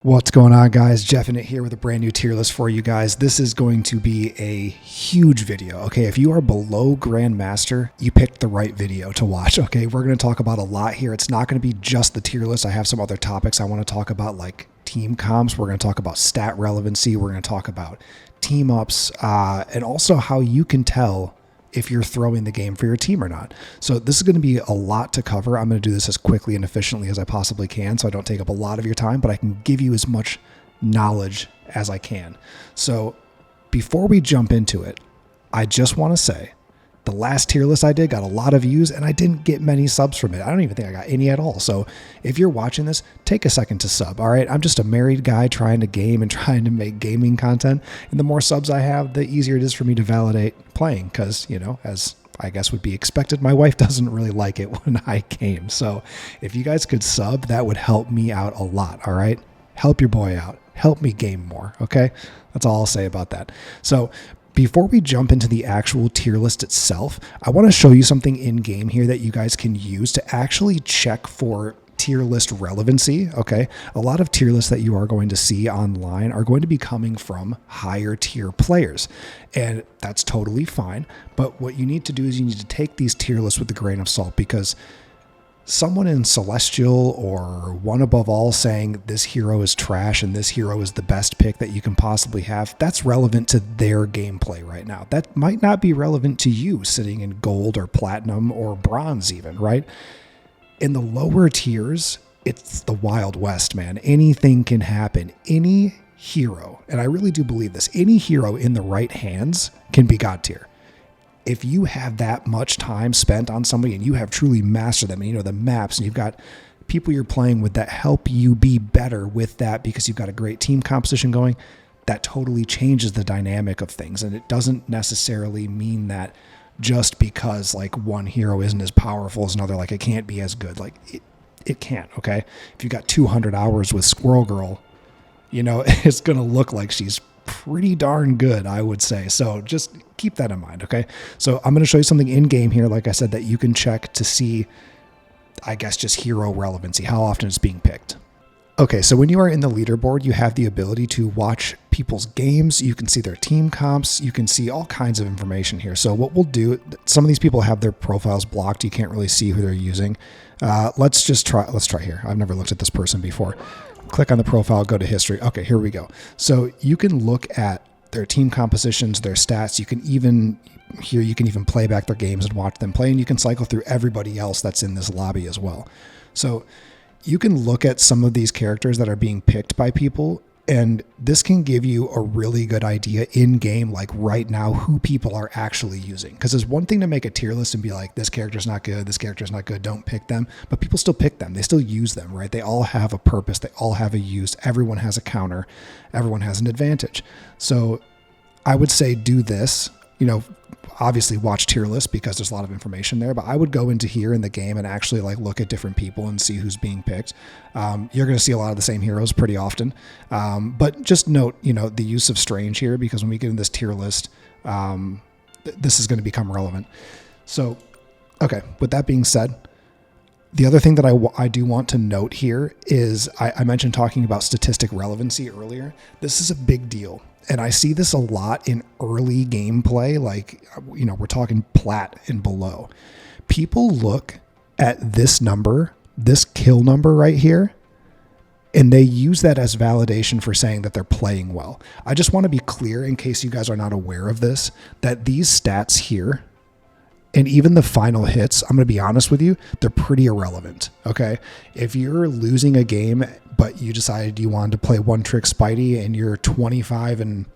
What's going on, guys? Jeff in it here with a brand new tier list for you guys. This is going to be a huge video. Okay, if you are below Grandmaster, you picked the right video to watch. Okay, we're going to talk about a lot here. It's not going to be just the tier list. I have some other topics I want to talk about, like team comps. We're going to talk about stat relevancy. We're going to talk about team ups, and also how you can tell if you're throwing the game for your team or not. So this is going to be a lot to cover. I'm going to do this as quickly and efficiently as I possibly can so I don't take up a lot of your time, but I can give you as much knowledge as I can. So before we jump into it, I just want to say the last tier list I did got a lot of views and I didn't get many subs from it. I don't even think I got any at all. So if you're watching this, take a second to sub. All right. I'm just a married guy trying to game and trying to make gaming content. And the more subs I have, the easier it is for me to validate playing. Cause as I guess would be expected, my wife doesn't really like it when I game. So if you guys could sub, that would help me out a lot. All right. Help your boy out. Help me game more. Okay. That's all I'll say about that. So before we jump into the actual tier list itself, I want to show you something in game here that you guys can use to actually check for tier list relevancy. Okay. A lot of tier lists that you are going to see online are going to be coming from higher tier players, and that's totally fine. But what you need to do is you need to take these tier lists with a grain of salt, because someone in Celestial or One Above All saying this hero is trash and this hero is the best pick that you can possibly have, that's relevant to their gameplay right now. That might not be relevant to you sitting in gold or platinum or bronze even, right? In the lower tiers, it's the Wild West, man. Anything can happen. Any hero, and I really do believe this, any hero in the right hands can be God tier. If you have that much time spent on somebody and you have truly mastered them, and you know the maps, and you've got people you're playing with that help you be better with that because you've got a great team composition going, that totally changes the dynamic of things. And it doesn't necessarily mean that just because like one hero isn't as powerful as another, like it can't be as good. Like it can't, okay? If you got 200 hours with Squirrel Girl, it's going to look like she's pretty darn good, I would say. So just keep that in mind, okay? So I'm going to show you something in game here, like I said, that you can check to see, I guess, just hero relevancy, how often it's being picked. Okay, so when you are in the leaderboard, you have the ability to watch people's games. You can see their team comps. You can see all kinds of information here. So what we'll do, some of these people have their profiles blocked. You can't really see who they're using. Let's try here. I've never looked at this person before. Click on the profile, go to history. Okay, here we go. So you can look at their team compositions, their stats. You can even play back their games and watch them play, and you can cycle through everybody else that's in this lobby as well. So you can look at some of these characters that are being picked by people, and this can give you a really good idea in game, like right now, who people are actually using. Because there's one thing to make a tier list and be like, this character's not good, this character's not good, don't pick them. But people still pick them. They still use them, right? They all have a purpose. They all have a use. Everyone has a counter. Everyone has an advantage. So I would say do this, obviously watch tier lists because there's a lot of information there, but I would go into here in the game and actually like look at different people and see who's being picked. You're going to see a lot of the same heroes pretty often. But just note, the use of strange here, because when we get in this tier list, this is going to become relevant. So, okay. With that being said, the other thing that I do want to note here is I mentioned talking about statistic relevancy earlier. This is a big deal. And I see this a lot in early gameplay, like, we're talking plat and below. People look at this number, this kill number right here, and they use that as validation for saying that they're playing well. I just want to be clear, in case you guys are not aware of this, that these stats here, and even the final hits, I'm going to be honest with you, they're pretty irrelevant, okay? If you're losing a game, but you decided you wanted to play one trick Spidey and you're 25 and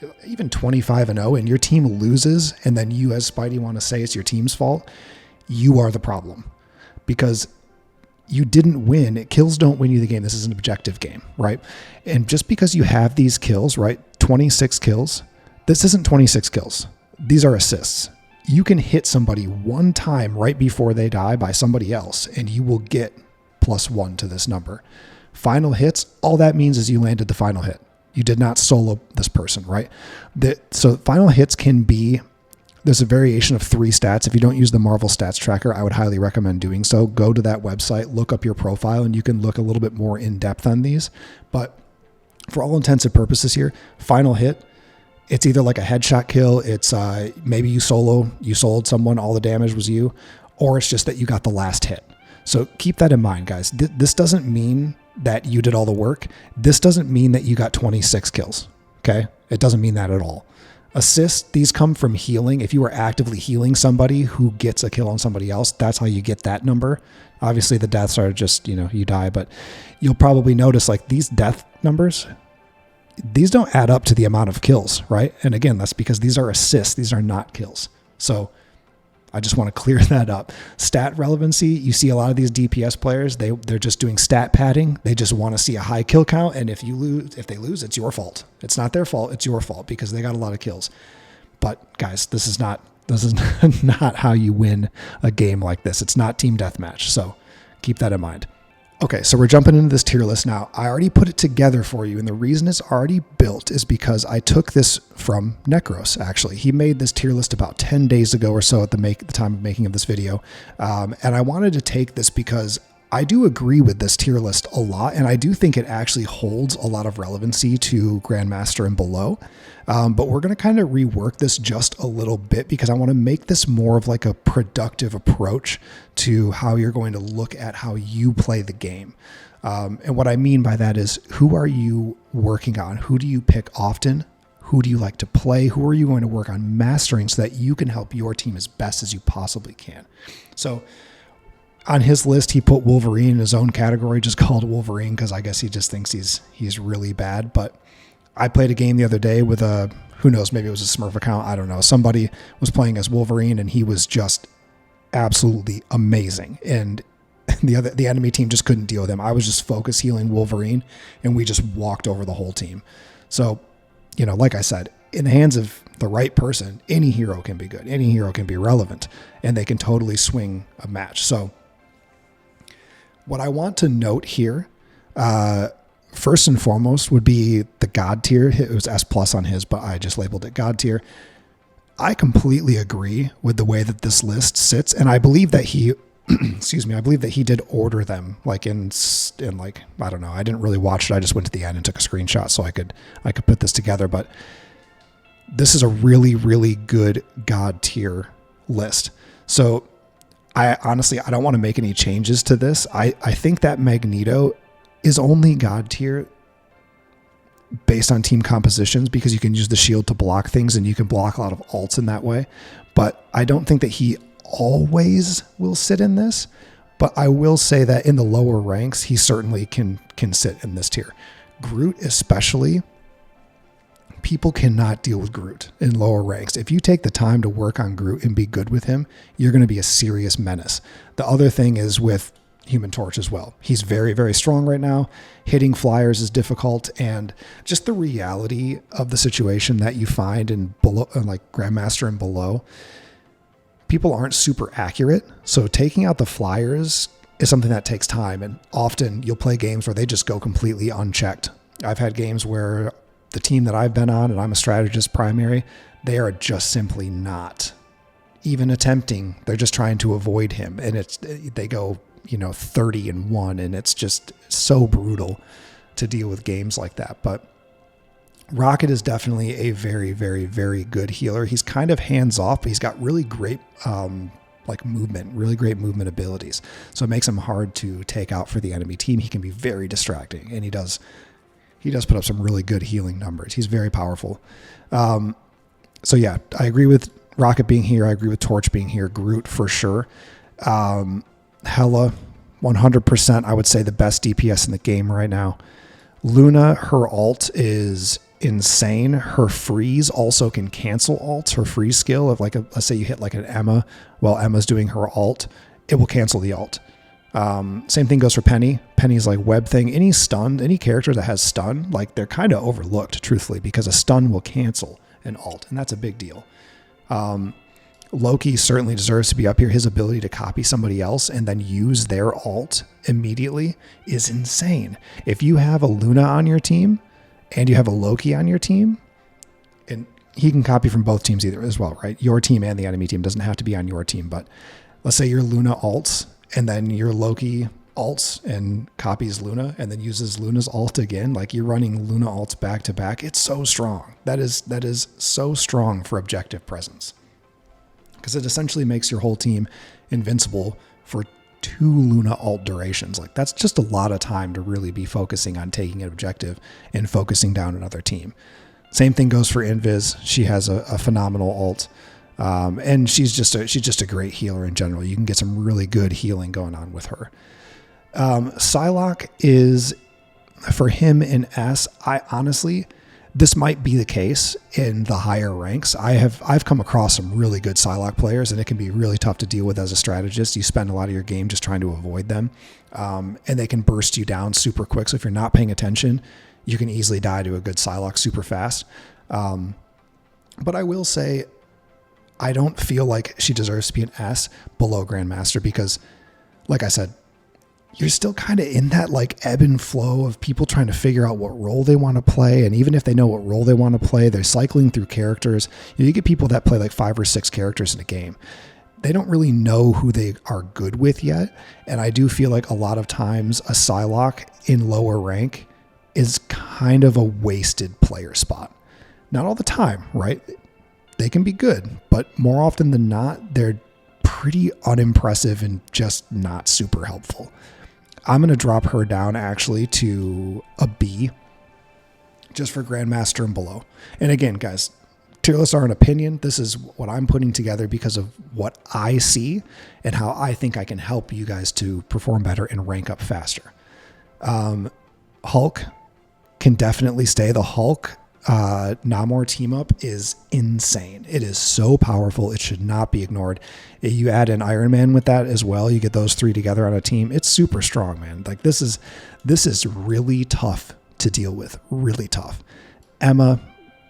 0 and your team loses, and then you as Spidey want to say it's your team's fault, you are the problem. Because you didn't win. Kills don't win you the game. This is an objective game, right? And just because you have these kills, right, 26 kills, this isn't 26 kills. These are assists. You can hit somebody one time right before they die by somebody else, and you will get +1 to this number. Final hits, all that means is you landed the final hit. You did not solo this person, right? So final hits can be There's a variation of 3 stats. If you don't use the Marvel Stats Tracker, I would highly recommend doing so. Go to that website, look up your profile, and you can look a little bit more in depth on these. But for all intents and purposes here, final hit, it's either like a headshot kill, it's maybe you sold someone, all the damage was you, or it's just that you got the last hit. So keep that in mind, guys. This doesn't mean that you did all the work. This doesn't mean that you got 26 kills, okay? It doesn't mean that at all. Assists, these come from healing. If you are actively healing somebody who gets a kill on somebody else, that's how you get that number. Obviously, the deaths are just, you die, but you'll probably notice like these death numbers, these don't add up to the amount of kills, right? And again, that's because these are assists. These are not kills. So I just want to clear that up. Stat relevancy, you see a lot of these DPS players, they're just doing stat padding. They just want to see a high kill count, and if they lose, it's your fault. It's not their fault, it's your fault because they got a lot of kills. But guys, this is not how you win a game like this. It's not team deathmatch, so keep that in mind. Okay, so we're jumping into this tier list now. I already put it together for you, and the reason it's already built is because I took this from Necros, actually. He made this tier list about 10 days ago or so at the time of making of this video, and I wanted to take this because I do agree with this tier list a lot, and I do think it actually holds a lot of relevancy to Grandmaster and below. But we're going to kind of rework this just a little bit because I want to make this more of like a productive approach to how you're going to look at how you play the game. And what I mean by that is, who are you working on? Who do you pick often? Who do you like to play? Who are you going to work on mastering so that you can help your team as best as you possibly can? So on his list, he put Wolverine in his own category, just called Wolverine because I guess he just thinks he's really bad. But I played a game the other day with who knows, maybe it was a Smurf account, I don't know. Somebody was playing as Wolverine and he was just absolutely amazing. And the enemy team just couldn't deal with him. I was just focus healing Wolverine and we just walked over the whole team. So, like I said, in the hands of the right person, any hero can be good. Any hero can be relevant and they can totally swing a match. So what I want to note here, first and foremost, would be the God tier. It was S+ on his, but I just labeled it God tier. I completely agree with the way that this list sits, and I believe that he, I believe that he did order them like in like, I don't know. I didn't really watch it. I just went to the end and took a screenshot so I could put this together. But this is a really, really good God tier list. So I honestly don't want to make any changes to this. I think that Magneto is only God tier based on team compositions because you can use the shield to block things and you can block a lot of ults in that way. But I don't think that he always will sit in this. But I will say that in the lower ranks, he certainly can sit in this tier. Groot especially, people cannot deal with Groot in lower ranks. If you take the time to work on Groot and be good with him, you're going to be a serious menace. The other thing is with Human Torch as well. He's very, very strong right now. Hitting flyers is difficult, and just the reality of the situation that you find in below, like Grandmaster and below, people aren't super accurate. So taking out the flyers is something that takes time, and often you'll play games where they just go completely unchecked. I've had games where the team that I've been on, and I'm a strategist primary, they are just simply not even attempting. They're just trying to avoid him, and they go 30-1, and it's just so brutal to deal with games like that. But Rocket is definitely a very, very, very good healer. He's kind of hands off, but he's got really great really great movement abilities. So it makes him hard to take out for the enemy team. He can be very distracting, and he does put up some really good healing numbers. He's very powerful. So yeah, I agree with Rocket being here. I agree with Torch being here. Groot for sure. Hela, 100%, I would say the best DPS in the game right now. Luna, her ult is insane. Her freeze also can cancel ults. Her freeze skill of let's say you hit like an Emma while Emma's doing her ult, it will cancel the ult. Same thing goes for Penny. Penny's like web thing. Any character that has stun, like they're kind of overlooked, truthfully, because a stun will cancel an ult, and that's a big deal. Loki certainly deserves to be up here. His ability to copy somebody else and then use their ult immediately is insane. If you have a Luna on your team and you have a Loki on your team, and he can copy from both teams either as well, right? Your team and the enemy team doesn't have to be on your team, but let's say your Luna alts and then your Loki alts and copies Luna and then uses Luna's alt again. Like you're running Luna alts back to back. It's so strong. That is so strong for objective presence because it essentially makes your whole team invincible for 2 Luna alt durations. Like that's just a lot of time to really be focusing on taking an objective and focusing down another team. Same thing goes for Invis. She has a phenomenal ult. And she's just a great healer in general. You can get some really good healing going on with her. Psylocke is, for him in S, I honestly, this might be the case in the higher ranks. I've come across some really good Psylocke players, and it can be really tough to deal with as a strategist. You spend a lot of your game just trying to avoid them, and they can burst you down super quick. So if you're not paying attention, you can easily die to a good Psylocke super fast. But I will say, I don't feel like she deserves to be an S below Grandmaster because, like I said, you're still kind of in that like ebb and flow of people trying to figure out what role they want to play. And even if they know what role they want to play, they're cycling through characters. You get people that play like 5 or 6 characters in a game. They don't really know who they are good with yet. And I do feel like a lot of times a Psylocke in lower rank is kind of a wasted player spot. Not all the time, right? They can be good, but more often than not, they're pretty unimpressive and just not super helpful. I'm going to drop her down actually to a B just for Grandmaster and below. And again, guys, tier lists are an opinion. This is what I'm putting together because of what I see and how I think I can help you guys to perform better and rank up faster. Hulk can definitely stay. The Hulk Namor team up is insane. It is so powerful. It should not be ignored. You add an Iron Man with that as well. You get those 3 together on a team. It's super strong, man. Like this is really tough to deal with. Really tough. Emma,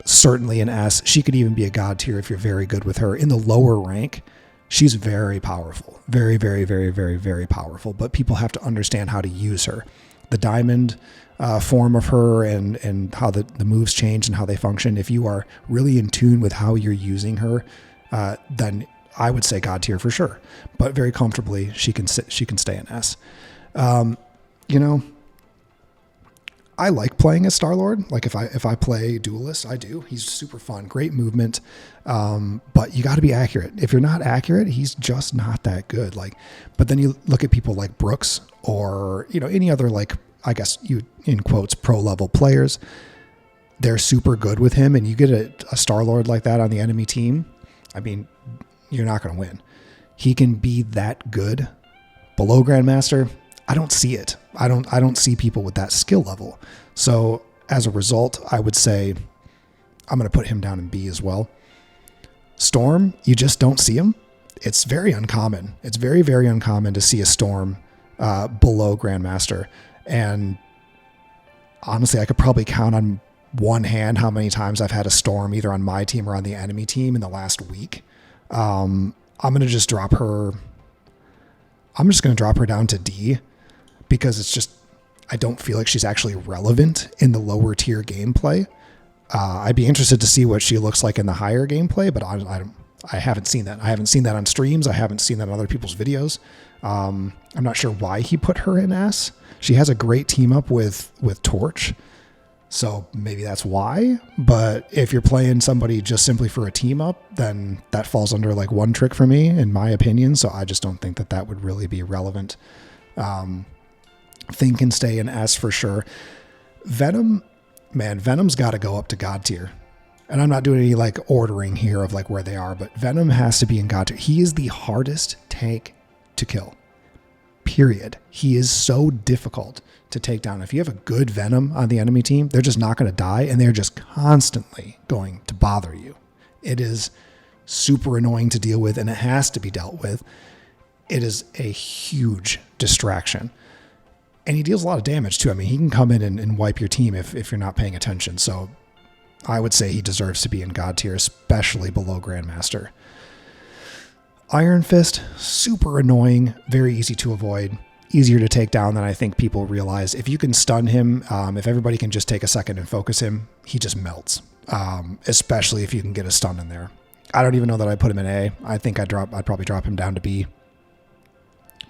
certainly an S. She could even be a god tier if you're very good with her. In the lower rank, she's very powerful. Very, very, very, very, very powerful. But people have to understand how to use her. The diamond form of her and how the moves change and how they function. If you are really in tune with how you're using her, then I would say god tier for sure. But very comfortably, she can stay in S. I like playing as Star-Lord. Like if I play Duelist, I do. He's super fun, great movement. But you got to be accurate. If you're not accurate, he's just not that good. But then you look at people like Brooks or any other I guess you in quotes pro level players. They're super good with him, and you get a Star-Lord like that on the enemy team. I mean, you're not going to win. He can be that good below Grandmaster. I don't see it. I don't see people with that skill level. So as a result, I would say I'm going to put him down in B as well. Storm, you just don't see him. It's very uncommon. It's very, very uncommon to see a Storm below Grandmaster. And honestly, I could probably count on one hand how many times I've had a Storm either on my team or on the enemy team in the last week. I'm going to just drop her. I'm just going to drop her down to D because it's just, I don't feel like she's actually relevant in the lower tier gameplay. I'd be interested to see what she looks like in the higher gameplay, but I haven't seen that. I haven't seen that on streams. I haven't seen that in other people's videos. I'm not sure why he put her in S. She has a great team up with Torch. So maybe that's why. But if you're playing somebody just simply for a team up, then that falls under one trick for me, in my opinion. So I just don't think that would really be relevant. Thing can stay in S for sure. Venom, man, Venom's got to go up to God tier. And I'm not doing any ordering here of where they are, but Venom has to be in God tier. He is the hardest tank to kill. Period. He is so difficult to take down. If you have a good Venom on the enemy team, they're just not going to die, and they're just constantly going to bother you. It is super annoying to deal with, and it has to be dealt with. It is a huge distraction. And he deals a lot of damage too. I mean, he can come in and wipe your team if you're not paying attention. So I would say he deserves to be in God tier, especially below Grandmaster. Iron Fist, super annoying, very easy to avoid, easier to take down than I think people realize. If you can stun him, if everybody can just take a second and focus him, he just melts. especially if you can get a stun in there. I don't even know that I put him in A. I think I'd probably drop him down to B.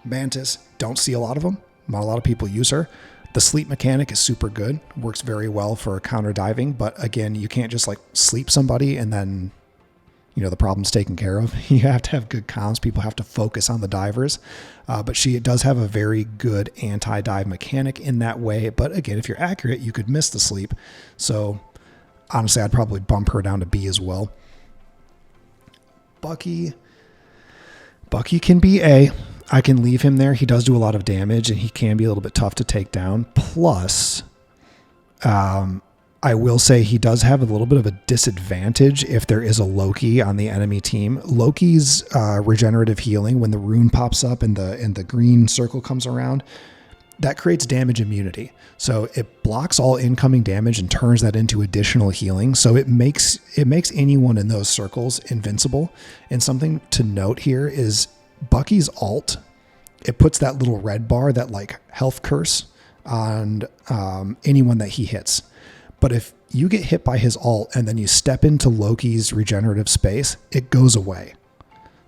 Mantis, don't see a lot of them. Not a lot of people use her. The sleep mechanic is super good. Works very well for counter diving, but again, you can't just like sleep somebody and then, the problem's taken care of. You have to have good comms. People have to focus on the divers. But she does have a very good anti-dive mechanic in that way. But again, if you're accurate, you could miss the sleep. So honestly, I'd probably bump her down to B as well. Bucky can be A. I can leave him there. He does do a lot of damage, and he can be a little bit tough to take down. Plus, I will say he does have a little bit of a disadvantage if there is a Loki on the enemy team. Loki's regenerative healing, when the rune pops up and the green circle comes around, that creates damage immunity. So it blocks all incoming damage and turns that into additional healing. So it makes anyone in those circles invincible. And something to note here is Bucky's ult, it puts that little red bar, that like health curse on anyone that he hits. But if you get hit by his ult and then you step into Loki's regenerative space, it goes away.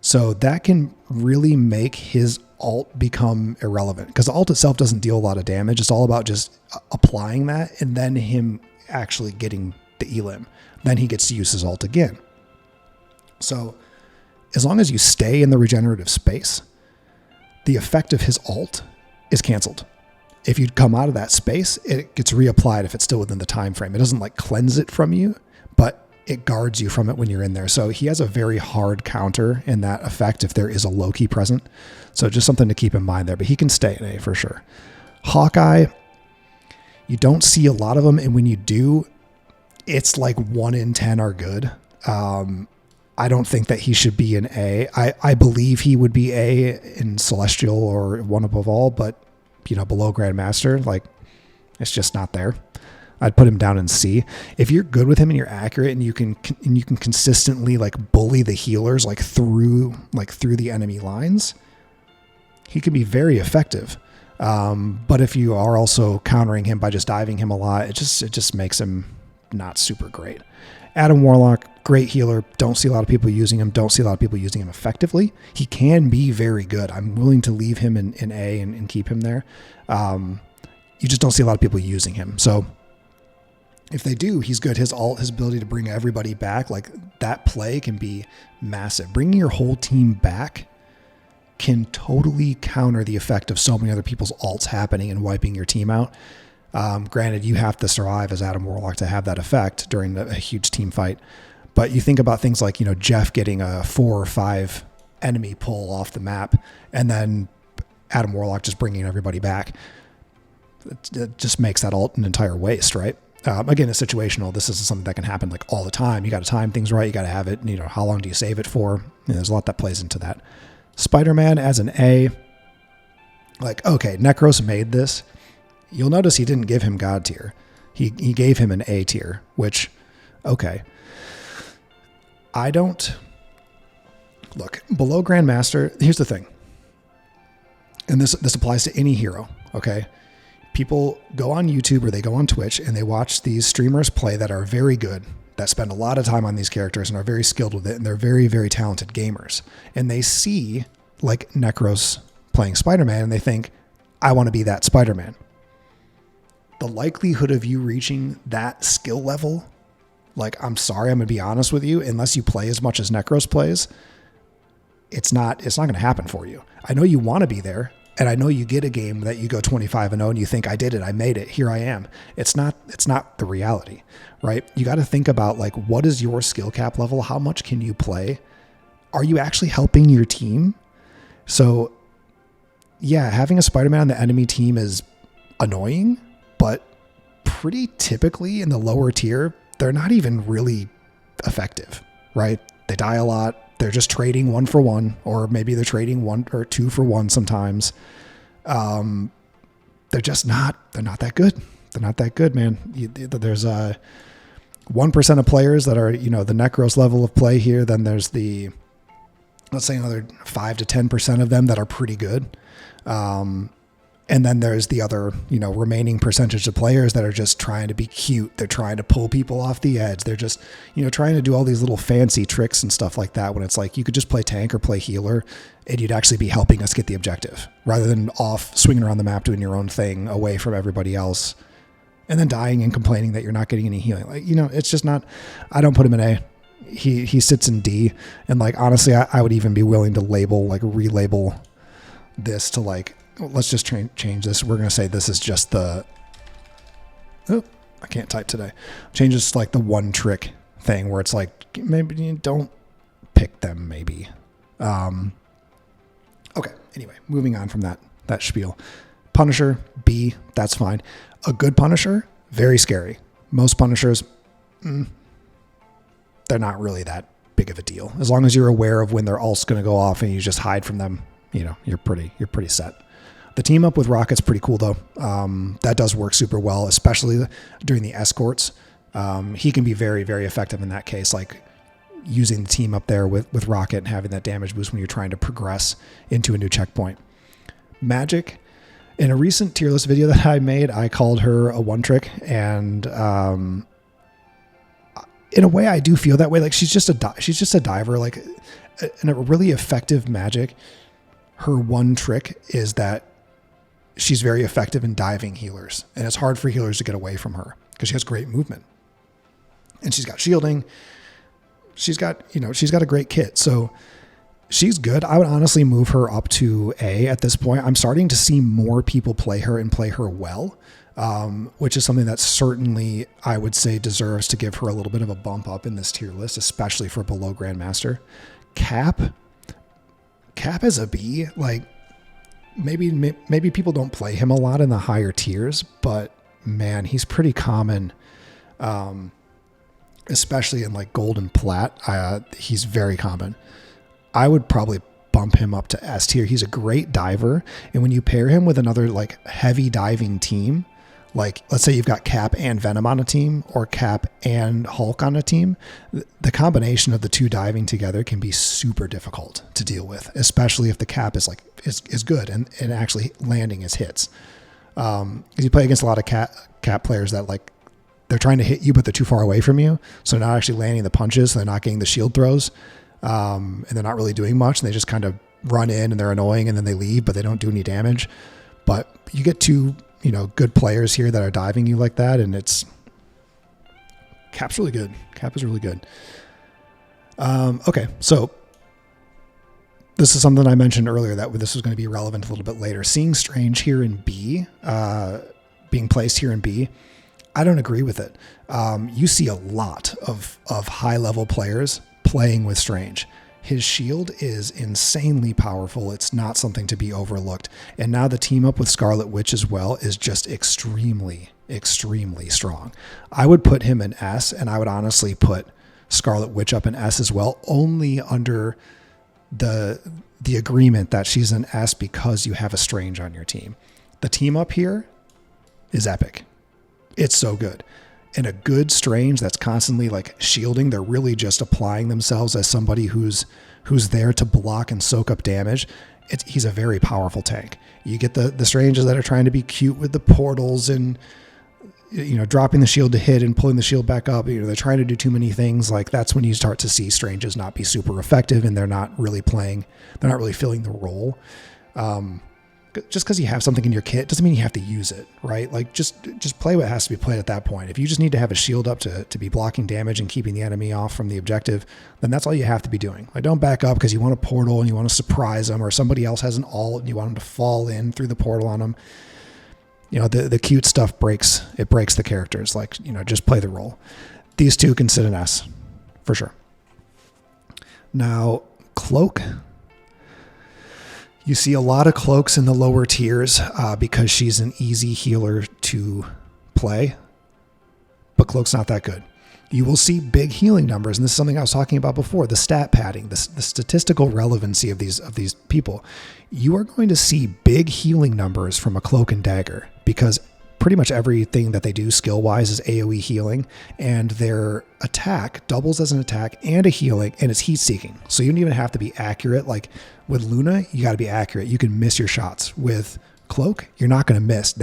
So that can really make his ult become irrelevant, because the ult itself doesn't deal a lot of damage. It's all about just applying that and then him actually getting the elim. Then he gets to use his ult again. So as long as you stay in the regenerative space, the effect of his ult is canceled. If you come out of that space, it gets reapplied if it's still within the time frame. It doesn't like cleanse it from you, but it guards you from it when you're in there. So he has a very hard counter in that effect if there is a Loki present. So just something to keep in mind there, but he can stay in A for sure. Hawkeye, you don't see a lot of them, and when you do, it's like 1 in 10 are good. I don't think that he should be in A. I believe he would be A in Celestial or One Above All, but below Grandmaster, like it's just not there. I'd put him down in C. If you're good with him and you're accurate and you can consistently like bully the healers like through the enemy lines, he can be very effective. But if you are also countering him by just diving him a lot, it just makes him not super great. Adam Warlock, great healer. Don't see a lot of people using him. Don't see a lot of people using him effectively. He can be very good. I'm willing to leave him in A and keep him there. You just don't see a lot of people using him. So if they do, he's good. His ult, his ability to bring everybody back, like that play can be massive. Bringing your whole team back can totally counter the effect of so many other people's ults happening and wiping your team out. Granted, you have to survive as Adam Warlock to have that effect during a huge team fight. But you think about things like, Jeff getting a 4 or 5 enemy pull off the map, and then Adam Warlock just bringing everybody back. It just makes that ult an entire waste, right? Again, it's situational. This isn't something that can happen like all the time. You got to time things right. You got to have it. How long do you save it for? There's a lot that plays into that. Spider-Man as an A, like, okay, Necros made this. You'll notice he didn't give him God tier. He gave him an A tier, which, okay. I don't... Look, below Grandmaster, here's the thing. And this applies to any hero, okay? People go on YouTube or they go on Twitch and they watch these streamers play that are very good, that spend a lot of time on these characters and are very skilled with it, and they're very, very talented gamers. And they see, like, Necros playing Spider-Man, and they think, I want to be that Spider-Man. The likelihood of you reaching that skill level, like, I'm sorry, I'm going to be honest with you, unless you play as much as Necros plays, it's not going to happen for you. I know you want to be there, and I know you get a game that you go 25-0 and you think, I did it, I made it, here I am. It's not the reality, right? You got to think about, like, what is your skill cap level? How much can you play? Are you actually helping your team? So, yeah, having a Spider-Man on the enemy team is annoying, but pretty typically in the lower tier, they're not even really effective, right? They die a lot. They're just trading 1 for 1, or maybe they're trading 1 or 2 for 1 sometimes. They're not that good. They're not that good, man. There's 1% of players that are, the Necros level of play here. Then there's let's say another 5 to 10% of them that are pretty good. And then there's the other, remaining percentage of players that are just trying to be cute. They're trying to pull people off the edge. They're just, trying to do all these little fancy tricks and stuff like that, when it's like you could just play tank or play healer and you'd actually be helping us get the objective rather than off swinging around the map doing your own thing away from everybody else and then dying and complaining that you're not getting any healing. Like, it's just not, I don't put him in A. He sits in D. And like, honestly, I would even be willing to relabel this to like, let's just change this. We're going to say this is just I can't type today. Change this to like the one trick thing where it's like, maybe you don't pick them, maybe. Okay. Anyway, moving on from that spiel. Punisher, B, that's fine. A good Punisher, very scary. Most Punishers, they're not really that big of a deal. As long as you're aware of when they're ult's going to go off and you just hide from them, you're pretty set. The team up with Rocket's pretty cool though. That does work super well, especially during the escorts. He can be very, very effective in that case, like using the team up there with Rocket and having that damage boost when you're trying to progress into a new checkpoint. Magic, in a recent tier list video that I made, I called her a one trick, and in a way I do feel that way. Like she's just a diver, like in a really effective Magic. Her one trick is that she's very effective in diving healers, and it's hard for healers to get away from her because she has great movement and she's got shielding. She's got a great kit. So she's good. I would honestly move her up to A at this point. I'm starting to see more people play her and play her well, which is something that certainly I would say deserves to give her a little bit of a bump up in this tier list, especially for below Grandmaster. Cap is a B. Like maybe people don't play him a lot in the higher tiers, but man, he's pretty common, especially in like gold and plat. He's very common. I would probably bump him up to S tier. He's a great diver, and when you pair him with another like heavy diving team, like let's say you've got Cap and Venom on a team, or Cap and Hulk on a team, the combination of the two diving together can be super difficult to deal with, especially if the Cap is good and actually landing his hits. Because you play against a lot of Cap players that like they're trying to hit you, but they're too far away from you, so they're not actually landing the punches, so they're not getting the shield throws, and they're not really doing much, and they just kind of run in and they're annoying, and then they leave, but they don't do any damage. But you get two good players here that are diving you like that, and Cap's really good. Cap is really good. Okay, so this is something I mentioned earlier that this was going to be relevant a little bit later. Seeing Strange here in B, being placed here in B, I don't agree with it. You see a lot of high-level players playing with Strange. His shield is insanely powerful. It's not something to be overlooked. And now the team up with Scarlet Witch as well is just extremely, extremely strong. I would put him in S, and I would honestly put Scarlet Witch up in S as well, only under the agreement that she's an S because you have a Strange on your team. The team up here is epic. It's so good. And a good Strange that's constantly like shielding, they're really just applying themselves as somebody who's there to block and soak up damage. He's a very powerful tank. You get the Stranges that are trying to be cute with the portals and dropping the shield to hit and pulling the shield back up. They're trying to do too many things. Like that's when you start to see Stranges not be super effective, and they're not really filling the role. Just because you have something in your kit doesn't mean you have to use it, right? Like just play what has to be played at that point. If you just need to have a shield up to be blocking damage and keeping the enemy off from the objective, then that's all you have to be doing. Like don't back up because you want a portal and you want to surprise them, or somebody else has an ult and you want them to fall in through the portal on them. The cute stuff breaks the characters. Like, just play the role. These two can sit in S for sure. Now, Cloak. You see a lot of Cloaks in the lower tiers because she's an easy healer to play, but Cloak's not that good. You will see big healing numbers, and this is something I was talking about before, the stat padding, the statistical relevancy of these people. You are going to see big healing numbers from a Cloak and Dagger because pretty much everything that they do skill-wise is AoE healing, and their attack doubles as an attack and a healing, and it's heat-seeking. So you don't even have to be accurate. Like with Luna, you got to be accurate. You can miss your shots. With Cloak, you're not going to miss.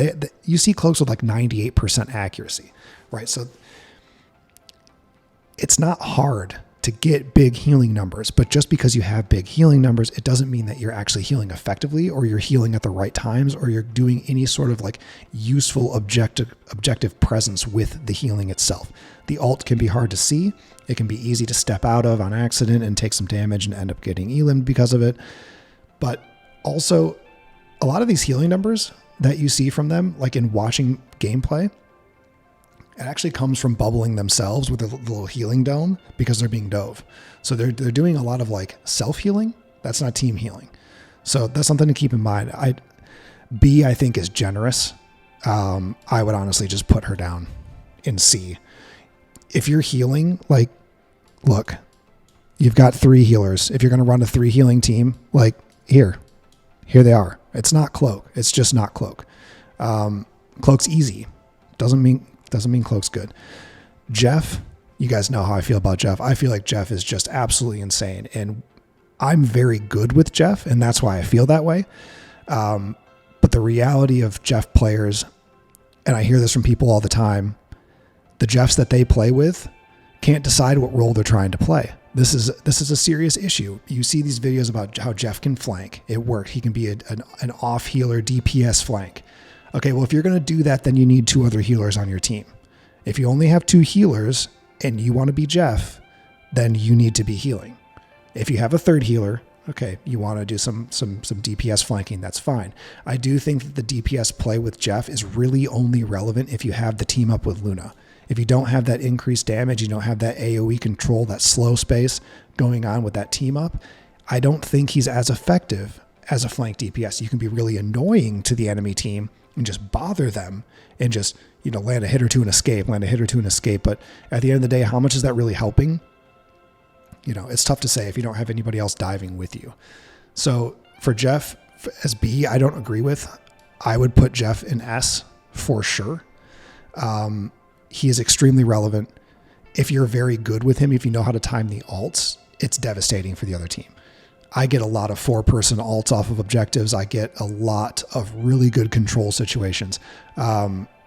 You see cloaks with like 98% accuracy, right? So it's not hard to get big healing numbers, but just because you have big healing numbers, it doesn't mean that you're actually healing effectively, or you're healing at the right times, or you're doing any sort of like useful objective presence with the healing itself. The ult can be hard to see. It can be easy to step out of on accident and take some damage and end up getting elim'd because of it. But also, a lot of these healing numbers that you see from them, like in watching gameplay, it actually comes from bubbling themselves with a little healing dome because they're being dove. So they're doing a lot of like self-healing. That's not team healing. So that's something to keep in mind. I think is generous. I would honestly just put her down in C. If you're healing, like, look, you've got 3 healers. If you're going to run a 3 healing team, like here they are. It's not Cloak. It's just not Cloak. Cloak's easy. Doesn't mean Cloak's good. Jeff, you guys know how I feel about Jeff. I feel like Jeff is just absolutely insane, and I'm very good with Jeff, and that's why I feel that way. But the reality of Jeff players, and I hear this from people all the time, the Jeffs that they play with can't decide what role they're trying to play. This is a serious issue. You see these videos about how Jeff can flank. It worked. He can be an off healer DPS flank. Okay, well, if you're going to do that, then you need 2 other healers on your team. If you only have 2 healers and you want to be Jeff, then you need to be healing. If you have a 3rd healer, okay, you want to do some DPS flanking, that's fine. I do think that the DPS play with Jeff is really only relevant if you have the team up with Luna. If you don't have that increased damage, you don't have that AoE control, that slow space going on with that team up, I don't think he's as effective as a flank DPS. You can be really annoying to the enemy team and just bother them and just, land a hit or two and escape. But at the end of the day, how much is that really helping? It's tough to say if you don't have anybody else diving with you. So for Jeff as B, I don't agree with. I would put Jeff in S for sure. He is extremely relevant. If you're very good with him, if you know how to time the ults, it's devastating for the other team. I get a lot of 4-person ults off of objectives. I get a lot of really good control situations.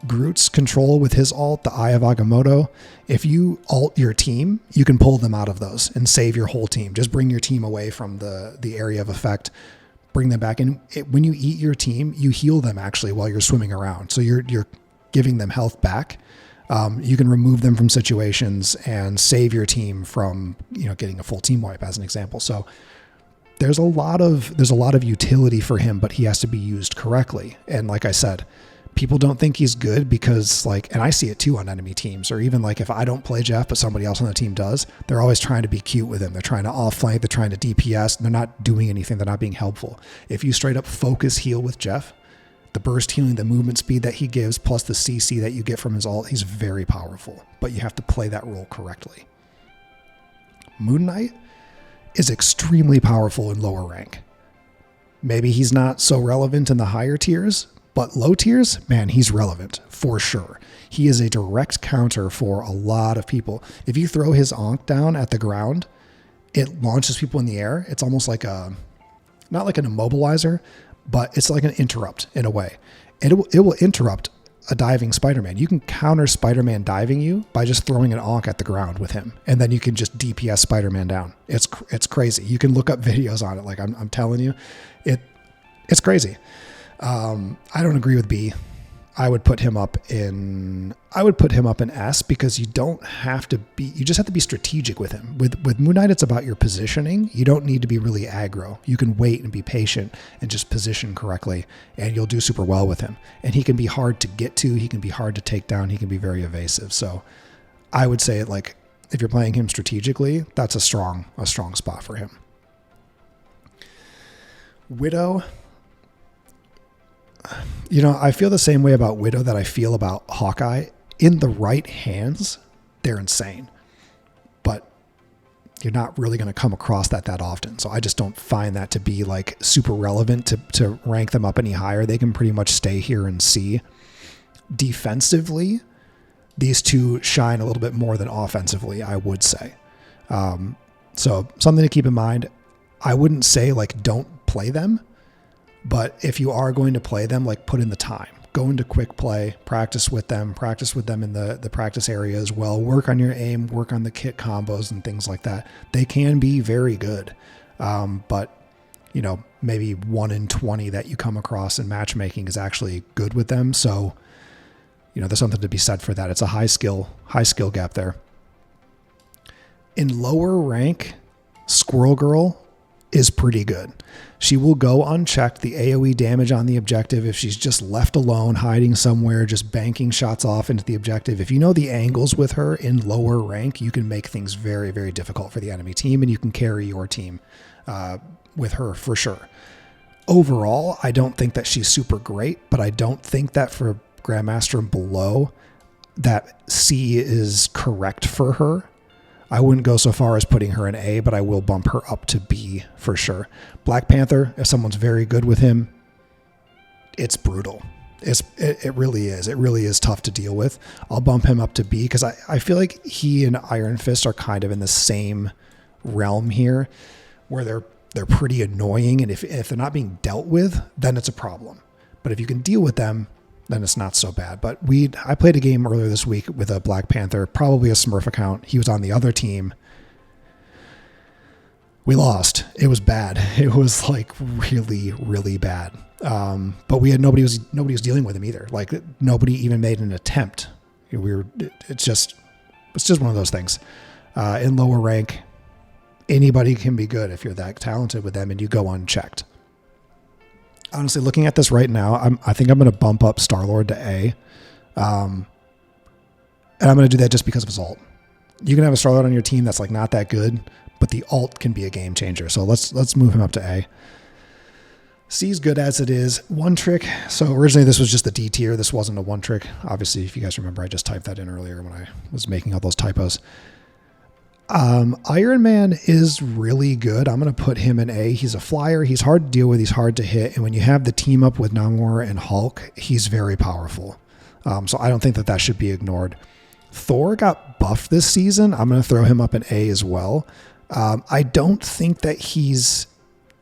Groot's control with his ult, the Eye of Agamotto, if you ult your team, you can pull them out of those and save your whole team. Just bring your team away from the area of effect, bring them back. And when you eat your team, you heal them actually while you're swimming around. So you're giving them health back. You can remove them from situations and save your team from, getting a full team wipe as an example. So there's a lot of utility for him, but he has to be used correctly. And like I said, people don't think he's good because and I see it too on enemy teams, or even if I don't play Jeff, but somebody else on the team does, they're always trying to be cute with him. They're trying to off flank. They're trying to DPS. They're not doing anything. They're not being helpful. If you straight up focus heal with Jeff, the burst healing, the movement speed that he gives, plus the CC that you get from his ult, he's very powerful, but you have to play that role correctly. Moon Knight is extremely powerful in lower rank. Maybe he's not so relevant in the higher tiers, but low tiers, man, he's relevant for sure. He is a direct counter for a lot of people. If you throw his Ankh down at the ground, it launches people in the air. It's almost like not like an immobilizer, but it's like an interrupt in a way. And it will interrupt a diving Spider-Man. You can counter Spider-Man diving you by just throwing an Ankh at the ground with him, and then you can just DPS Spider-Man down. It's crazy. You can look up videos on it. I'm telling you, it's crazy. I don't agree with B. I would put him up in S because you just have to be strategic with him. With Moon Knight, it's about your positioning. You don't need to be really aggro. You can wait and be patient and just position correctly, and you'll do super well with him. And he can be hard to get to. He can be hard to take down. He can be very evasive. So I would say if you're playing him strategically, that's a strong spot for him. Widow. I feel the same way about Widow that I feel about Hawkeye. In the right hands, they're insane. But you're not really going to come across that often. So I just don't find that to be super relevant to rank them up any higher. They can pretty much stay here and see. Defensively, these two shine a little bit more than offensively, I would say. So something to keep in mind. I wouldn't say don't play them. But if you are going to play them, like put in the time. Go into quick play, practice with them in the practice area as well. Work on your aim, work on the kit combos and things like that. They can be very good. But maybe 1 in 20 that you come across in matchmaking is actually good with them. So, there's something to be said for that. It's a high skill gap there. In lower rank, Squirrel Girl is pretty good. She will go unchecked, the AoE damage on the objective, if she's just left alone, hiding somewhere, just banking shots off into the objective. If you know the angles with her in lower rank, you can make things very, very difficult for the enemy team, and you can carry your team with her for sure. Overall, I don't think that she's super great, but I don't think that for Grandmaster and below, that C is correct for her. I wouldn't go so far as putting her in A, but I will bump her up to B for sure. Black Panther, if someone's very good with him, it's brutal. It really is. It really is tough to deal with. I'll bump him up to B because I feel like he and Iron Fist are kind of in the same realm here, where they're pretty annoying, and if they're not being dealt with, then it's a problem. But if you can deal with them, then it's not so bad. But I played a game earlier this week with a Black Panther, probably a Smurf account. He was on the other team. We lost. It was bad. It was like really, really bad. But we had nobody was dealing with him either. Like nobody even made an attempt. It's just one of those things. In lower rank, anybody can be good if you're that talented with them and you go unchecked. Honestly, looking at this right now, I think I'm going to bump up Star-Lord to A. And I'm going to do that just because of his ult. You can have a Star-Lord on your team that's like not that good, but the ult can be a game changer. So let's move him up to A. C's good as it is. One trick. So originally this was just the D tier. This wasn't a one trick. Obviously, if you guys remember, I just typed that in earlier when I was making all those typos. Iron Man is really good. I'm going to put him in A. He's a flyer. He's hard to deal with. He's hard to hit. And when you have the team up with Namor and Hulk, he's very powerful. So I don't think that should be ignored. Thor got buffed this season. I'm going to throw him up in A as well. I don't think that he's,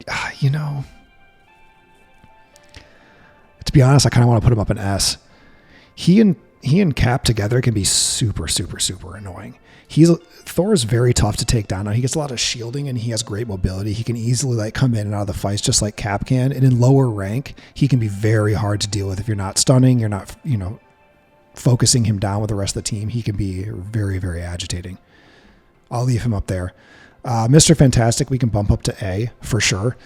to be honest, I kind of want to put him up in S. He and Cap together can be super, super, super annoying. Thor is very tough to take down. Now he gets a lot of shielding and he has great mobility. He can easily come in and out of the fights just like Cap can. And in lower rank, he can be very hard to deal with. If you're not stunning, you're not, focusing him down with the rest of the team, he can be very, very agitating. I'll leave him up there. Mr. Fantastic, we can bump up to A for sure.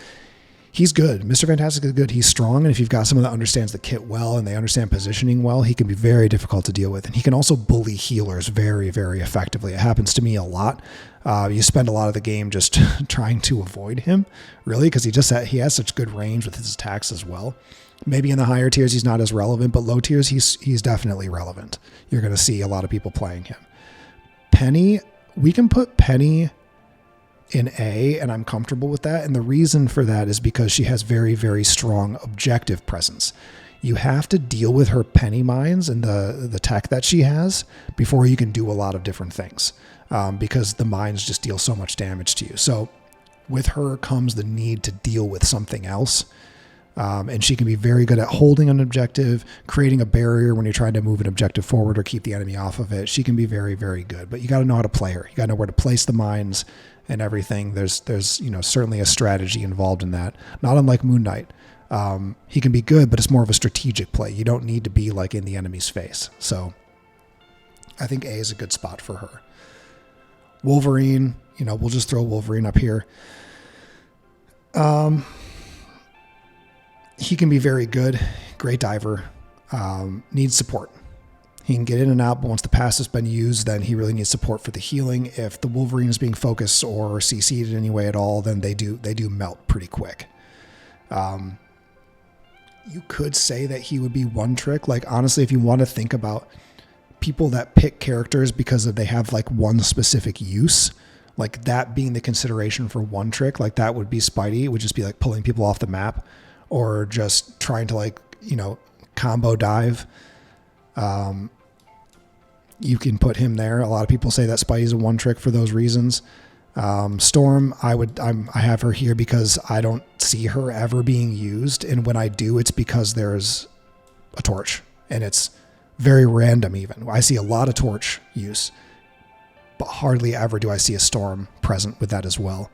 He's good. Mr. Fantastic is good. He's strong. And if you've got someone that understands the kit well and they understand positioning well, he can be very difficult to deal with. And he can also bully healers very, very effectively. It happens to me a lot. You spend a lot of the game just trying to avoid him, really, because he has such good range with his attacks as well. Maybe in the higher tiers, he's not as relevant, but low tiers, he's definitely relevant. You're going to see a lot of people playing him. Penny, we can put Penny in A, and I'm comfortable with that. And the reason for that is because she has very, very strong objective presence. You have to deal with her penny mines and the tech that she has before you can do a lot of different things, because the mines just deal so much damage to you. So with her comes the need to deal with something else. And she can be very good at holding an objective, creating a barrier when you're trying to move an objective forward or keep the enemy off of it. She can be very, very good, but you got to know how to play her. You got to know where to place the mines and everything. There's certainly a strategy involved in that. Not unlike Moon Knight. He can be good, but it's more of a strategic play. You don't need to be like in the enemy's face. So I think A is a good spot for her. Wolverine, we'll just throw Wolverine up here. He can be very good, great diver, needs support. He can get in and out, but once the pass has been used, then he really needs support for the healing. If the Wolverine is being focused or CC'd in any way at all, then they do melt pretty quick. You could say that he would be one trick. Like, honestly, if you want to think about people that pick characters because they have like one specific use, like that being the consideration for one trick, like that would be Spidey. It would just be like pulling people off the map or just trying to combo dive. You can put him there. A lot of people say that Spidey's a one trick for those reasons. Storm, I have her here because I don't see her ever being used, and when I do, it's because there's a torch, and it's very random. Even I see a lot of torch use, but hardly ever do I see a storm present with that as well.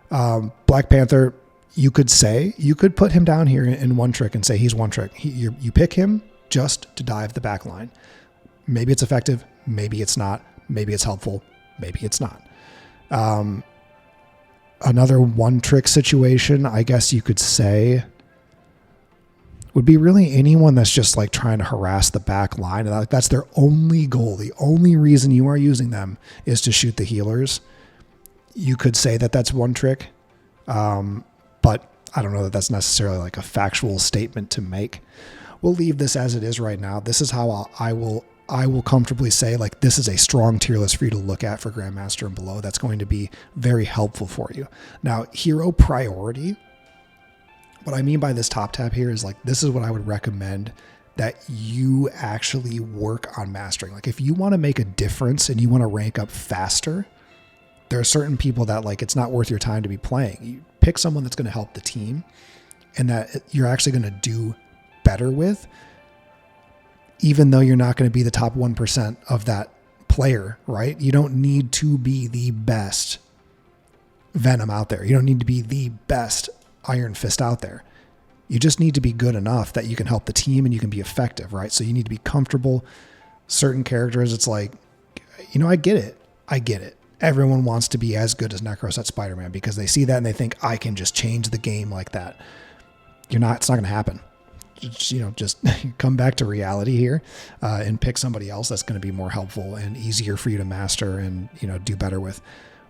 Black Panther, you could put him down here in one trick and say he's one trick. You pick him just to dive the back line. Maybe it's effective, maybe it's not, maybe it's helpful, maybe it's not. Another one trick situation, I guess you could say, would be really anyone that's just like trying to harass the back line. That's their only goal. The only reason you are using them is to shoot the healers. You could say that that's one trick, but I don't know that that's necessarily like a factual statement to make. We'll leave this as it is right now. This is how I will comfortably say, like, this is a strong tier list for you to look at for Grandmaster and below. That's going to be very helpful for you. Now, hero priority, what I mean by this top tab here is like, this is what I would recommend that you actually work on mastering. Like, if you want to make a difference and you want to rank up faster, there are certain people that like, it's not worth your time to be playing. You pick someone that's going to help the team and that you're actually going to do better with, even though you're not going to be the top 1% of that player, right? You don't need to be the best Venom out there. You don't need to be the best Iron Fist out there. You just need to be good enough that you can help the team and you can be effective, right? So you need to be comfortable. Certain characters, it's like, I get it. Everyone wants to be as good as Necros at Spider-Man because they see that and they think, I can just change the game like that. It's not going to happen. Just come back to reality here and pick somebody else that's going to be more helpful and easier for you to master and, do better with.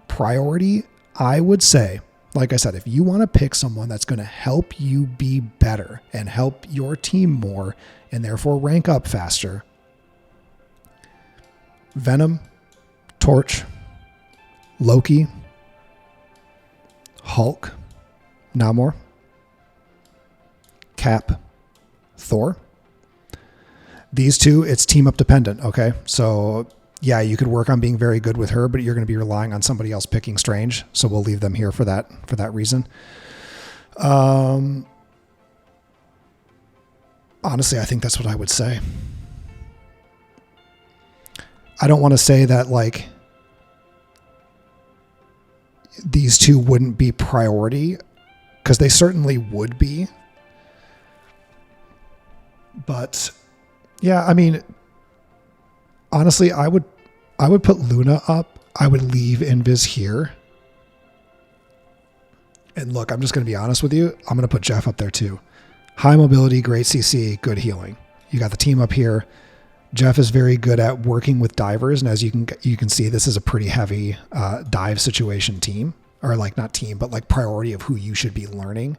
Priority, I would say, like I said, if you want to pick someone that's going to help you be better and help your team more and therefore rank up faster, Venom, Torch, Loki, Hulk, Namor, Cap, Thor. These two, it's team up dependent. Okay. So yeah, you could work on being very good with her, but you're going to be relying on somebody else picking Strange. So we'll leave them here for that reason. Honestly, I think that's what I would say. I don't want to say that like these two wouldn't be priority, because they certainly would be. But yeah, I mean, honestly, I would put Luna up. I would leave Invis here. And look, I'm just going to be honest with you. I'm going to put Jeff up there too. High mobility, great CC, good healing. You got the team up here. Jeff is very good at working with divers. And as you can see, this is a pretty heavy dive situation team, or like not team, but like priority of who you should be learning.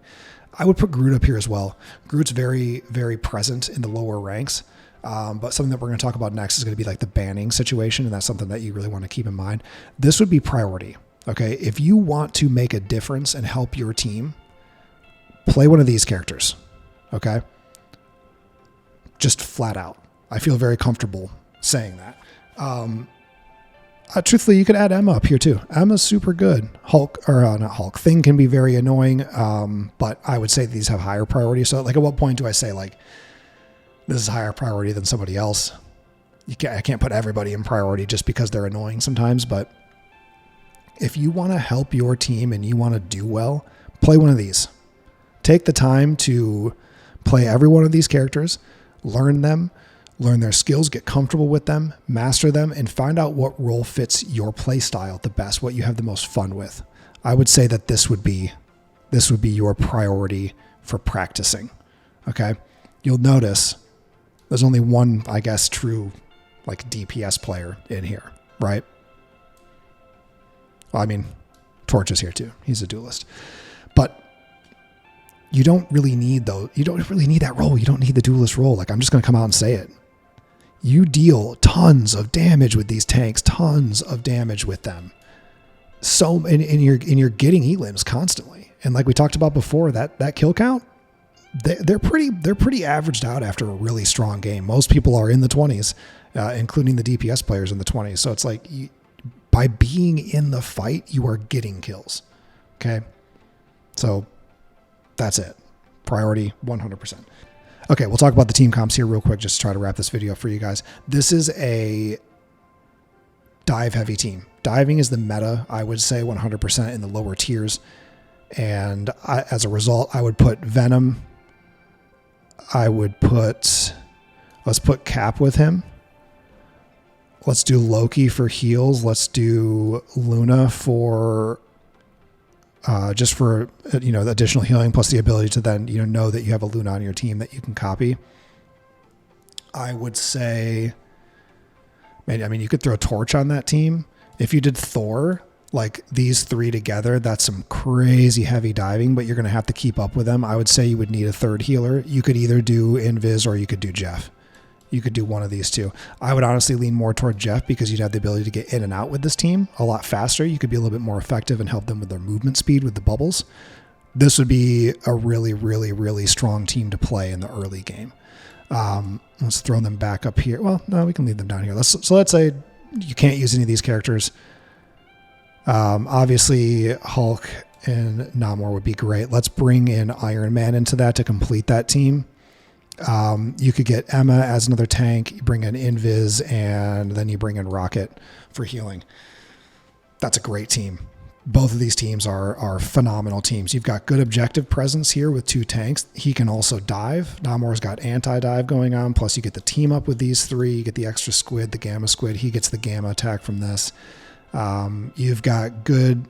I would put Groot up here as well. Groot's very, very present in the lower ranks. But something that we're going to talk about next is going to be like the banning situation. And that's something that you really want to keep in mind. This would be priority. Okay. If you want to make a difference and help your team, play one of these characters. Okay. Just flat out. I feel very comfortable saying that. Truthfully, you could add Emma up here too. Emma's super good. Thing can be very annoying. But I would say these have higher priority. So like, at what point do I say like, this is higher priority than somebody else? I can't put everybody in priority just because they're annoying sometimes. But if you want to help your team and you want to do well, play one of these. Take the time to play every one of these characters, learn them, learn their skills, get comfortable with them, master them, and find out what role fits your play style the best, what you have the most fun with. I would say that this would be your priority for practicing. Okay. You'll notice there's only one, I guess, true like DPS player in here, right? Well, I mean, Torch is here too. He's a duelist, but you don't really need that role. You don't need the duelist role. Like, I'm just going to come out and say it. You deal tons of damage with these tanks, tons of damage with them. So, and you're getting elims constantly. And like we talked about before, that kill count, they're pretty averaged out after a really strong game. Most people are in the 20s, including the DPS players in the 20s. So it's like by being in the fight, you are getting kills. Okay. So that's it. Priority 100%. Okay. We'll talk about the team comps here real quick, just to try to wrap this video up for you guys. This is a dive heavy team. Diving is the meta, I would say 100% in the lower tiers. And as a result, I would put Venom. Let's put Cap with him. Let's do Loki for heals. Let's do Luna for just for the additional healing, plus the ability to then know that you have a Luna on your team that you can copy. I would say, you could throw Torch on that team. If you did Thor, like these three together, that's some crazy heavy diving, but you're going to have to keep up with them. I would say you would need a third healer. You could either do Invis or you could do Jeff. You could do one of these two. I would honestly lean more toward Jeff because you'd have the ability to get in and out with this team a lot faster. You could be a little bit more effective and help them with their movement speed with the bubbles. This would be a really, really, really strong team to play in the early game. Let's throw them back up here. Well, no, we can leave them down here. So let's say you can't use any of these characters. Obviously, Hulk and Namor would be great. Let's bring in Iron Man into that to complete that team. You could get Emma as another tank. You bring in Invis, and then you bring in Rocket for healing. That's a great team. Both of these teams are phenomenal teams. You've got good objective presence here with two tanks. He can also dive. Namor's got anti-dive going on. Plus, you get the team up with these three. You get the extra squid, the gamma squid. He gets the gamma attack from this. You've got good,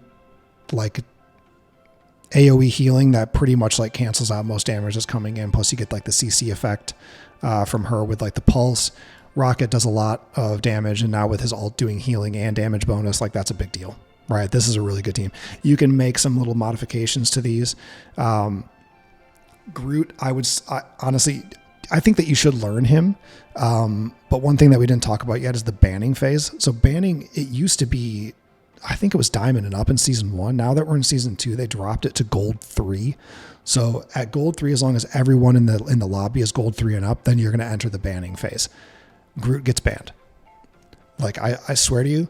AoE healing that pretty much cancels out most damage that's coming in. Plus, you get the CC effect from her with the pulse. Rocket does a lot of damage, and now with his ult doing healing and damage bonus, that's a big deal. Right, this is a really good team. You can make some little modifications to these. Groot, honestly, I think that you should learn him. But one thing that we didn't talk about yet is the banning phase. So banning, it used to be, I think it was Diamond and up in season 1. Now that we're in season 2, they dropped it to Gold 3. So at Gold 3, as long as everyone in the lobby is Gold 3 and up, then you're going to enter the banning phase. Groot gets banned. I swear to you,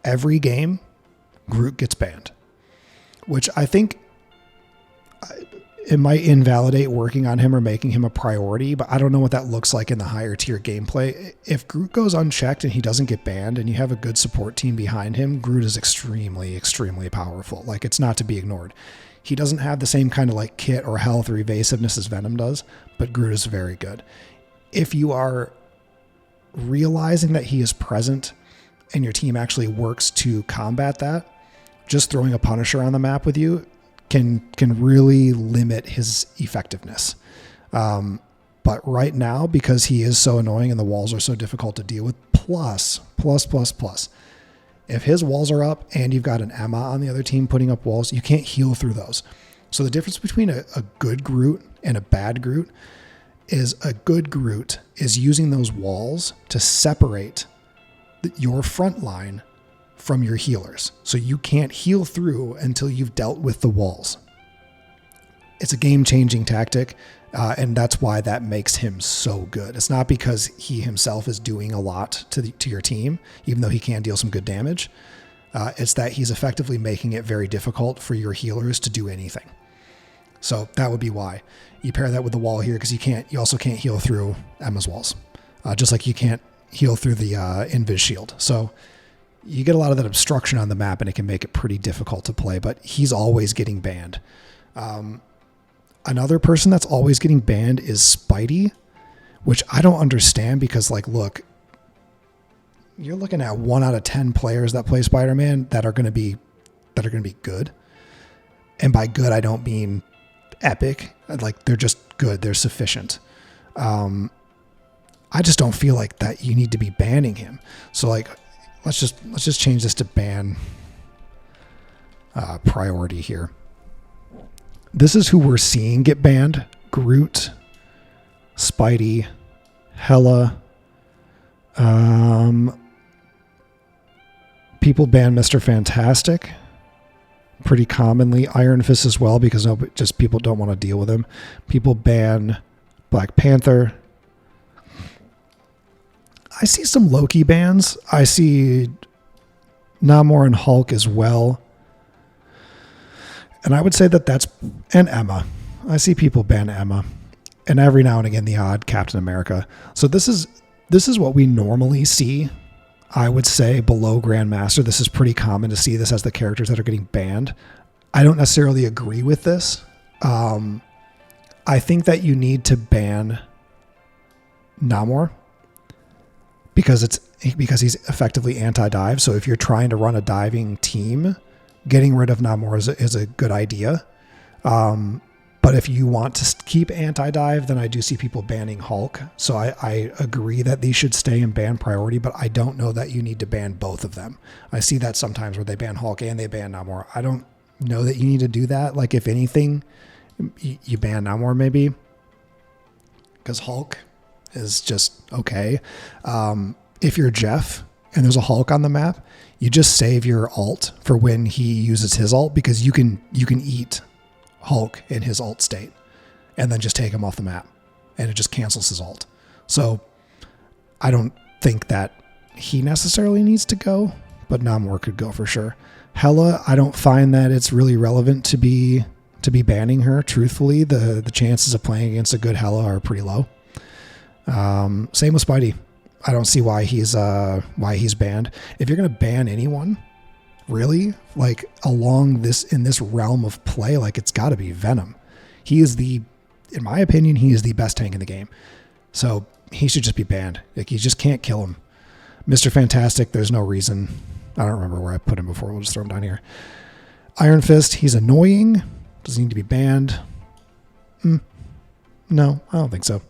every game, Groot gets banned, which I think it might invalidate working on him or making him a priority, but I don't know what that looks like in the higher tier gameplay. If Groot goes unchecked and he doesn't get banned and you have a good support team behind him, Groot is extremely, extremely powerful. It's not to be ignored. He doesn't have the same kind of kit or health or evasiveness as Venom does, but Groot is very good. If you are realizing that he is present and your team actually works to combat that, just throwing a Punisher on the map with you can really limit his effectiveness. But right now, because he is so annoying and the walls are so difficult to deal with, plus, if his walls are up and you've got an Emma on the other team putting up walls, you can't heal through those. So the difference between a good Groot and a bad Groot is a good Groot is using those walls to separate your front line from your healers. So you can't heal through until you've dealt with the walls. It's a game-changing tactic, and that's why that makes him so good. It's not because he himself is doing a lot to your team, even though he can deal some good damage. It's that he's effectively making it very difficult for your healers to do anything. So that would be why. You pair that with the wall here because you also can't heal through Emma's walls. Just like you can't heal through the Invis shield. So you get a lot of that obstruction on the map and it can make it pretty difficult to play, but he's always getting banned. Another person that's always getting banned is Spidey, which I don't understand because look, you're looking at 1 out of 10 players that play Spider-Man that are going to be good. And by good, I don't mean epic. They're just good. They're sufficient. I just don't feel like that you need to be banning him. So let's just change this to ban priority here. This is who we're seeing get banned. Groot, Spidey, Hela. People ban Mr. Fantastic pretty commonly. Iron Fist as well because just people don't want to deal with him. People ban Black Panther. I see some Loki bans. I see Namor and Hulk as well. And I would say that and Emma. I see people ban Emma. And every now and again, the odd Captain America. So this is what we normally see. I would say below Grandmaster, this is pretty common to see this as the characters that are getting banned. I don't necessarily agree with this. I think that you need to ban Namor because he's effectively anti-dive. So if you're trying to run a diving team, getting rid of Namor is a good idea. But if you want to keep anti-dive, then I do see people banning Hulk. So I agree that these should stay in ban priority, but I don't know that you need to ban both of them. I see that sometimes where they ban Hulk and they ban Namor. I don't know that you need to do that. Like, if anything, you ban Namor maybe, because Hulk is just okay. If you're Jeff and there's a Hulk on the map, you just save your alt for when he uses his alt, because you can eat Hulk in his alt state and then just take him off the map and it just cancels his alt. So I don't think that he necessarily needs to go, but Namor could go for sure. Hela, I don't find that it's really relevant to be banning her. Truthfully, the chances of playing against a good Hela are pretty low. Same with Spidey. I don't see why he's banned. If you're going to ban anyone, really, like in this realm of play, like, it's got to be Venom. He is in my opinion, he is the best tank in the game. So he should just be banned. Like, you just can't kill him. Mr. Fantastic, there's no reason. I don't remember where I put him before. We'll just throw him down here. Iron Fist, he's annoying. Does he need to be banned? No, I don't think so.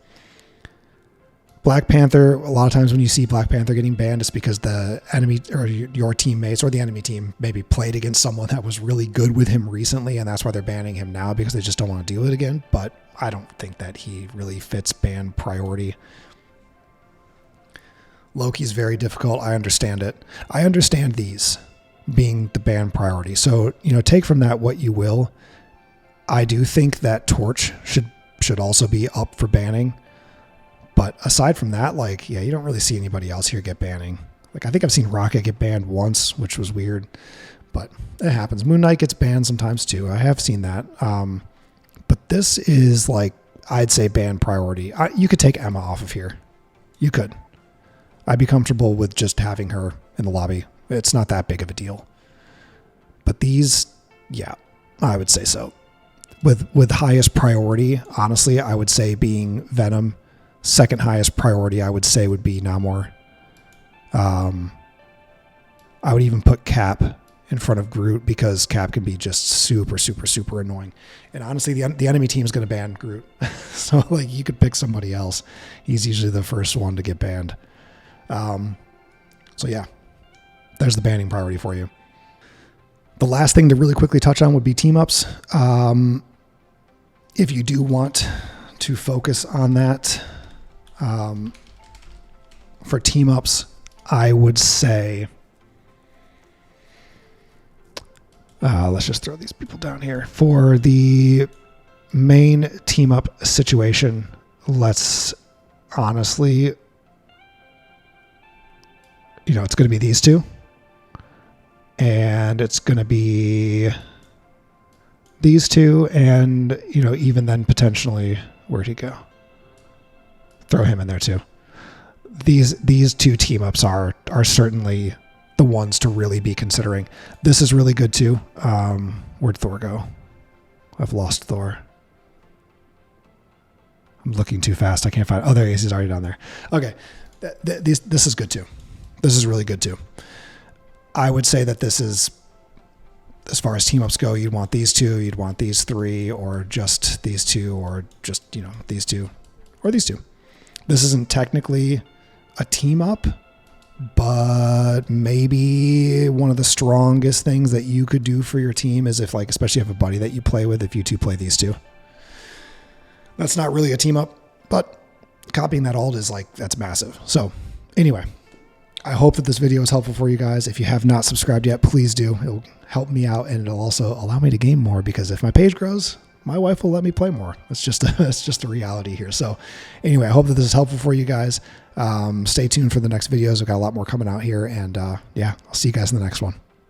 Black Panther, a lot of times when you see Black Panther getting banned, it's because the enemy or your teammates or the enemy team maybe played against someone that was really good with him recently, and that's why they're banning him now, because they just don't want to deal with it again. But I don't think that he really fits ban priority. Loki's very difficult. I understand it. I understand these being the ban priority. So, take from that what you will. I do think that Torch should also be up for banning. But aside from that, you don't really see anybody else here get banning. Like, I think I've seen Rocket get banned once, which was weird, but it happens. Moon Knight gets banned sometimes too. I have seen that. But this is, I'd say ban priority. You could take Emma off of here. You could. I'd be comfortable with just having her in the lobby. It's not that big of a deal. But these, yeah, I would say so. With highest priority, honestly, I would say being Venom. Second highest priority, I would say, would be Namor. I would even put Cap in front of Groot, because Cap can be just super, super, super annoying. And honestly, the enemy team is going to ban Groot. So, you could pick somebody else. He's usually the first one to get banned. So, yeah, there's the banning priority for you. The last thing to really quickly touch on would be team-ups. If you do want to focus on that, for team-ups, I would say, let's just throw these people down here. For the main team-up situation, let's honestly, it's going to be these two. And it's going to be these two, and, even then potentially, where'd he go? Throw him in there too. These two team ups are certainly the ones to really be considering. This is really good too. Where'd Thor go? I've lost Thor. I'm looking too fast. I can't find. Oh, there he is. He's already down there. Okay, this is good too. This is really good too. I would say that this is, as far as team ups go, you'd want these two, you'd want these three, or just these two, or just these two, or these two. This isn't technically a team up, but maybe one of the strongest things that you could do for your team is if, especially if you have a buddy that you play with, if you two play these two. That's not really a team up, but copying that alt is that's massive. So anyway, I hope that this video is helpful for you guys. If you have not subscribed yet, please do. It'll help me out, and it'll also allow me to game more, because if my page grows, my wife will let me play more. It's just a reality here. So anyway, I hope that this is helpful for you guys. Stay tuned for the next videos. We've got a lot more coming out here, and yeah, I'll see you guys in the next one.